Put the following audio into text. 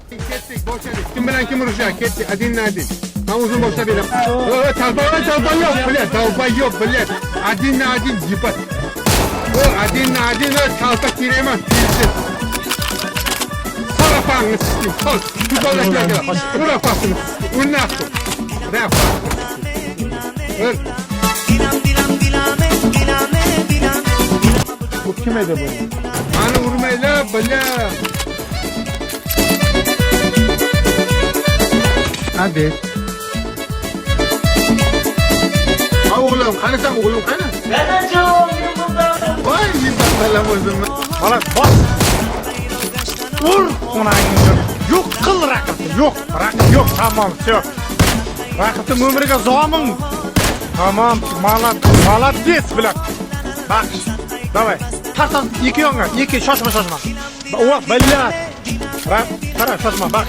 Ketdik, boşadik. Kim bilan kim urushadi? Ketdik, adin-adin. Ben uzun boşa berim. Tavba yok, bilet. Tavba yok, bilet. Adin-adin jipat. Adin-adin kalta kiremez. Sarapağını sıçtım. Sol. Tutulacak. Urafasını. Unnafı. Rafa. Bu kim edi bu? Bana vurmayla, bala. Hadi. Oğlum, hani sen oğlum hani? Ben açıyorum yumurta. Vay yibat balam özüm. Bana bas. Vur. Ona yok kıl rakıtı. Yok. Rakıt yok. Tamam. Yok. Rakıtın ömrüge zoğamın. Tamam. Молодец, блядь. Bak. Давай. Tartan. İki yonga. İki. Şaşma. O, блядь. Tara şaşma. Bak.